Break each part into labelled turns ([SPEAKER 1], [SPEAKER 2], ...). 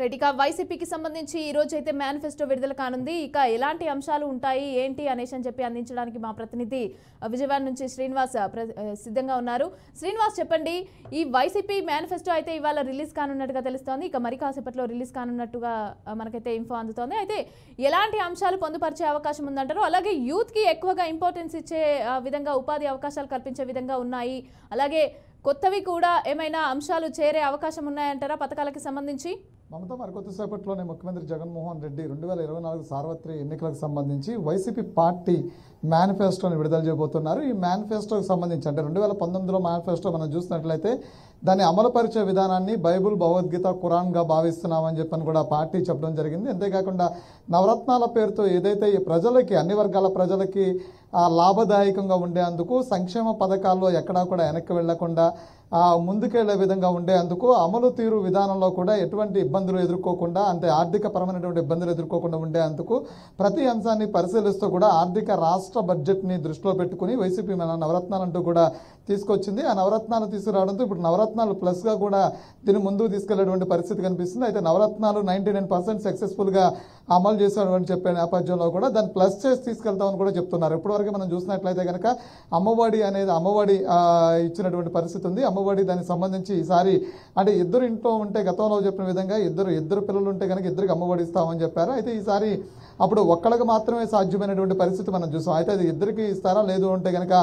[SPEAKER 1] Right ఇక వైసీపీకి సంబంధించి ఈ రోజు అయితే మేనిఫెస్టో విడుదల కానుంది. ఇక ఎలాంటి అంశాలు ఉంటాయి ఏంటి అనేసి అని చెప్పి అందించడానికి మా ప్రతినిధి విజయవాడ నుంచి శ్రీనివాస్ సిద్ధంగా ఉన్నారు. శ్రీనివాస్ చెప్పండి, ఈ వైసీపీ మేనిఫెస్టో అయితే ఇవాళ రిలీజ్ కానున్నట్టుగా తెలుస్తోంది. ఇక మరి కాసేపట్లో రిలీజ్ కానున్నట్టుగా మనకైతే ఇన్ఫో అందుతోంది. అయితే ఎలాంటి అంశాలు పొందుపరిచే అవకాశం ఉందంటారు? అలాగే యూత్ కి ఎక్కువగా ఇంపార్టెన్స్ ఇచ్చే విధంగా ఉపాధి అవకాశాలు కల్పించే విధంగా ఉన్నాయి. అలాగే కొత్తవి కూడా ఏమైనా అంశాలు చేరే అవకాశం ఉన్నాయంటారా పథకాలకు సంబంధించి?
[SPEAKER 2] మమతా మరి కొద్దిసేపట్లోనే ముఖ్యమంత్రి జగన్మోహన్ రెడ్డి 2024 సార్వత్రిక ఎన్నికలకు సంబంధించి వైసీపీ పార్టీ మేనిఫెస్టోని విడుదల చేయబోతున్నారు. ఈ మేనిఫెస్టోకి సంబంధించి అంటే 2019లో మేనిఫెస్టో మనం చూసినట్లయితే దాన్ని అమలుపరిచే విధానాన్ని బైబుల్, భగవద్గీత, ఖురాన్గా భావిస్తున్నామని చెప్పని కూడా పార్టీ చెప్పడం జరిగింది. అంతేకాకుండా నవరత్నాల పేరుతో ఏదైతే ఈ ప్రజలకి, అన్ని వర్గాల ప్రజలకి లాభదాయకంగా ఉండేందుకు సంక్షేమ పథకాల్లో ఎక్కడా కూడా వెనక్కి వెళ్లకుండా ముందుకెళ్లే విధంగా ఉండేందుకు అమలు తీరు విధానంలో కూడా ఎటువంటి ఇబ్బందులు ఎదుర్కోకుండా, అంటే ఆర్థిక పరమైనటువంటి ఇబ్బందులు ఎదుర్కోకుండా ఉండేందుకు ప్రతి అంశాన్ని పరిశీలిస్తూ కూడా ఆర్థిక రాష్ట్ర బడ్జెట్ని దృష్టిలో పెట్టుకుని వైసీపీ మన నవరత్నాలంటూ కూడా తీసుకొచ్చింది. ఆ నవరత్నాలు తీసుకురావడంతో ఇప్పుడు నవరత్నాలు ప్లస్గా కూడా దీన్ని ముందుకు తీసుకెళ్లేటువంటి పరిస్థితి కనిపిస్తుంది. అయితే నవరత్నాలు 99% సక్సెస్ఫుల్గా అమలు చేసేటువంటి చెప్పే నేపథ్యంలో కూడా దాన్ని ప్లస్ చేసి తీసుకెళ్తామని కూడా చెప్తున్నారు. ఇప్పటివరకు మనం చూసినట్లయితే కనుక అమ్మఒడి ఇచ్చినటువంటి పరిస్థితి ఉంది. అమ్మఒడి దానికి సంబంధించి ఈసారి అంటే ఇద్దరు ఇంట్లో ఉంటే గతంలో చెప్పిన విధంగా ఇద్దరు పిల్లలు ఉంటే కనుక ఇద్దరికి అమ్మఒడి ఇస్తామని చెప్పారు. అయితే ఈసారి అప్పుడు ఒక్కళ్ళకి మాత్రమే సాధ్యమైనటువంటి పరిస్థితి మనం చూసాం. అయితే అది ఇద్దరికి ఇస్తారా లేదు అంటే కనుక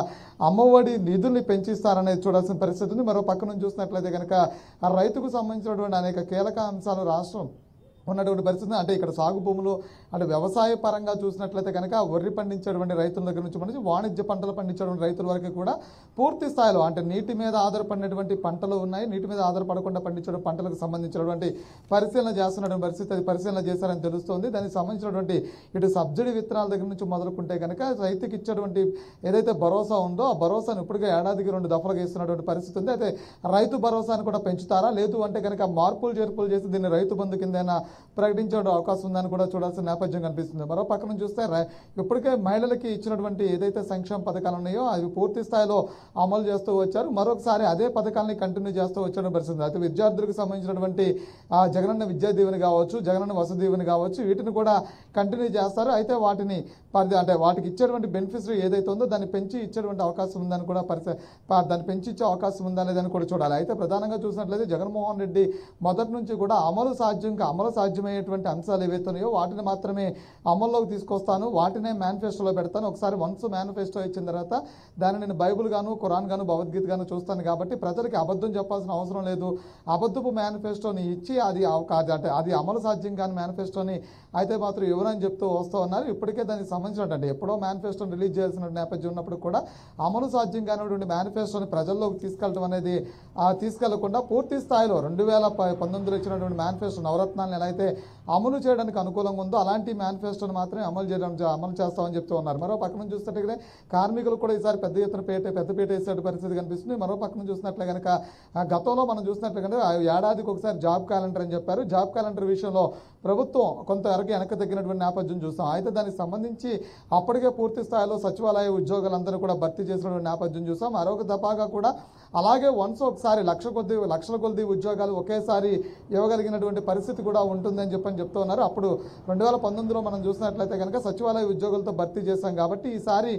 [SPEAKER 2] అమ్మఒడి నిధుల్ని పెంచిస్తారనేది చూడాల్సిన పరిస్థితి ఉంది. మరో పక్క నుంచి చూసినట్లయితే కనుక ఆ రైతుకు సంబంధించినటువంటి అనేక కీలక అంశాలు రాష్ట్రం ఉన్నటువంటి పరిస్థితి. అంటే ఇక్కడ సాగు భూములు అంటే వ్యవసాయ పరంగా చూసినట్లయితే కనుక వరి పండించేటువంటి రైతుల దగ్గర నుంచి మనకి వాణిజ్య పంటలు పండించేటువంటి రైతుల వరకు కూడా పూర్తి స్థాయిలో అంటే నీటి మీద ఆధారపడినటువంటి పంటలు ఉన్నాయి, నీటి మీద ఆధారపడకుండా పండించే పంటలకు సంబంధించినటువంటి పరిశీలన చేస్తున్నటువంటి పరిస్థితి, అది పరిశీలన చేశారని తెలుస్తోంది. దానికి సంబంధించినటువంటి ఇటు సబ్సిడీ విత్తనాల దగ్గర నుంచి మొదలుకుంటే కనుక రైతుకి ఇచ్చేటువంటి ఏదైతే భరోసా ఉందో ఆ భరోసాను ఇప్పటికే ఏడాదికి 2 దఫలుగా ఇస్తున్నటువంటి పరిస్థితి ఉంది. అయితే రైతు భరోసాను కూడా పెంచుతారా, లేదు అంటే కనుక మార్పులు చేర్పులు చేసి దీన్ని రైతు బంధు కిందైనా ప్రకటించే అవకాశం ఉందని కూడా చూడాల్సిన నేపథ్యం కనిపిస్తుంది. మరో పక్కన చూస్తే ఇప్పటికే మహిళలకి ఇచ్చినటువంటి ఏదైతే సంక్షేమ పథకాలు ఉన్నాయో అవి పూర్తి స్థాయిలో అమలు చేస్తూ వచ్చారు. మరొకసారి అదే పథకాలని కంటిన్యూ చేస్తూ వచ్చిన పరిస్థితి. అయితే విద్యార్థులకు సంబంధించినటువంటి జగనన్న విద్యా దీవెన కావచ్చు, జగనన్న వసతి దీవెన కావచ్చు, వీటిని కూడా కంటిన్యూ చేస్తారు. అయితే వాటికి ఇచ్చేటువంటి బెనిఫిట్స్ ఏదైతే ఉందో దాన్ని పెంచి ఇచ్చేటువంటి అవకాశం ఉందని కూడా దాన్ని పెంచి ఇచ్చే అవకాశం ఉందా లేదని కూడా చూడాలి. అయితే ప్రధానంగా చూసినట్లయితే జగన్మోహన్ రెడ్డి మొదటి నుంచి కూడా అమలు సాధ్యమయ్యేటువంటి అంశాలు ఏవైతున్నాయో వాటిని మాత్రమే అమల్లోకి తీసుకొస్తాను, వాటినే మేనిఫెస్టోలో పెడతాను. ఒకసారి వన్స్ మేనిఫెస్టో ఇచ్చిన తర్వాత దాన్ని నేను బైబుల్ గాను, ఖురాన్ గాను, భగవద్గీత గాను చూస్తాను కాబట్టి ప్రజలకి అబద్ధం చెప్పాల్సిన అవసరం లేదు. అబద్ధపు మేనిఫెస్టోని ఇచ్చి అది అమలు సాధ్యం కాని మేనిఫెస్టోని అయితే మాత్రం ఎవరని చెప్తూ వస్తూ ఉన్నారు. ఇప్పటికే దానికి సంబంధించినటువంటి ఎప్పుడో మేనిఫెస్టోని రిలీజ్ చేయాల్సిన నేపథ్యం ఉన్నప్పుడు కూడా అమలు సాధ్యం కానిటువంటి మేనిఫెస్టోని ప్రజల్లోకి తీసుకెళ్ళడం అనేది తీసుకెళ్లకుండా పూర్తి స్థాయిలో 2019లో ఇచ్చినటువంటి మేనిఫెస్టో నవరత్నాలను ఎలా అయితే అమలు చేయడానికి అనుకూలంగా ఉందో అలాంటి మేనిఫెస్టోని మాత్రమే అమలు చేస్తామని చెప్తూ ఉన్నారు. మరో పక్కన చూసినట్లయితే కార్మికులు కూడా ఈసారి పెద్ద ఎత్తున పెద్దపీట వేసే పరిస్థితి కనిపిస్తుంది. మరో పక్కన చూసినట్లే కనుక గతంలో మనం చూసినట్లే కనుక ఏడాదికి ఒకసారి జాబ్ క్యాలెండర్ అని చెప్పారు. జాబ్ క్యాలెండర్ విషయంలో ప్రభుత్వం కొంతవరకు వెనక్కి తగ్గినటువంటి నేపథ్యం చూస్తాం. అయితే దానికి సంబంధించి అప్పటికే పూర్తి స్థాయిలో సచివాలయ ఉద్యోగులందరూ కూడా భర్తీ చేసినటువంటి నేపథ్యం చూస్తాం. మరొక దఫాగా కూడా అలాగే ఒకసారి లక్షల కొద్ది ఉద్యోగాలు ఒకేసారి ఇవ్వగలిగినటువంటి పరిస్థితి కూడా ఉంటుందని చెప్తూ ఉన్నారు. అప్పుడు 2019లో మనం చూసినట్లయితే కనుక సచివాలయ ఉద్యోగులతో భర్తీ చేశాం కాబట్టి ఈసారి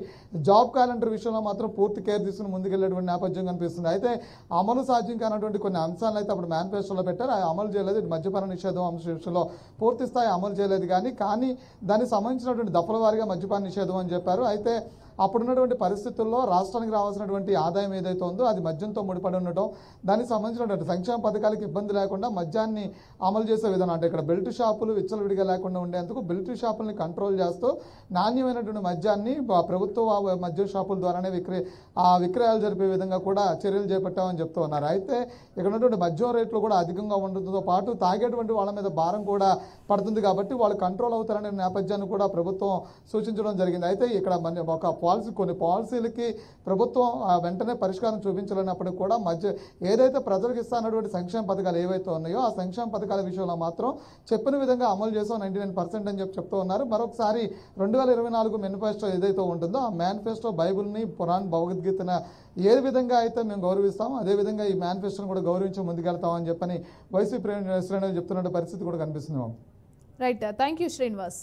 [SPEAKER 2] జాబ్ క్యాలెండర్ విషయంలో మాత్రం పూర్తి కేర్ తీసుకుని ముందుకెళ్లేటువంటి నేపథ్యం కనిపిస్తుంది. అయితే అమలు సాధ్యం కానటువంటి కొన్ని అంశాలను అయితే అప్పుడు మేనిఫెస్టోలో పెట్టారు, అమలు చేయలేదు. మద్యపాన నిషేధం అంశం విషయంలో పూర్తి స్థాయి అమలు చేయలేదు కానీ దానికి సంబంధించినటువంటి దఫల వారీగా మద్యపాన నిషేధం అని చెప్పారు. అయితే అప్పుడున్నటువంటి పరిస్థితుల్లో రాష్ట్రానికి రావాల్సినటువంటి ఆదాయం ఏదైతే ఉందో అది మద్యంతో ముడిపడి ఉండటం, దానికి సంబంధించినటువంటి సంక్షేమ పథకాలకు ఇబ్బంది లేకుండా మద్యాన్ని అమలు చేసే విధానం అంటే ఇక్కడ బెల్ట్ షాపులు విచ్చలవిడిగా లేకుండా ఉండేందుకు బెల్ట్ షాపుల్ని కంట్రోల్ చేస్తూ నాణ్యమైనటువంటి మద్యాన్ని ప్రభుత్వ మద్యం షాపుల ద్వారానే విక్రయాలు జరిపే విధంగా కూడా చర్యలు చేపట్టామని చెప్తూ ఉన్నారు. అయితే ఇక్కడ ఉన్నటువంటి మద్యం రేట్లు కూడా అధికంగా ఉండడంతో పాటు తాగేటువంటి వాళ్ళ మీద భారం కూడా పడుతుంది కాబట్టి వాళ్ళు కంట్రోల్ అవుతారనే నేపథ్యాన్ని కూడా ప్రభుత్వం సూచించడం జరిగింది. అయితే ఇక్కడ ఒక కొన్ని పాలసీలకి ప్రభుత్వం వెంటనే పరిష్కారం చూపించాలన్నప్పటికీ కూడా ఏదైతే ప్రజలకు ఇస్తానటువంటి సంక్షేమ పథకాలు ఏవైతే ఉన్నాయో ఆ సంక్షేమ పథకాల విషయంలో మాత్రం చెప్పిన విధంగా అమలు చేసాం 99% అని చెప్తూ ఉన్నారు. మరొకసారి 2024 మేనిఫెస్టో ఏదైతే ఉంటుందో ఆ మేనిఫెస్టో బైబిల్ని, పురాణ్, భగవద్గీతను ఏ విధంగా అయితే మేము గౌరవిస్తామో అదేవిధంగా ఈ మేనిఫెస్టోని కూడా గౌరవించి ముందుకెళ్తామని చెప్పని వైసీపీ శ్రేణులు చెప్తున్న పరిస్థితి కూడా కనిపిస్తుంది.
[SPEAKER 1] Right, thank you Srinivas.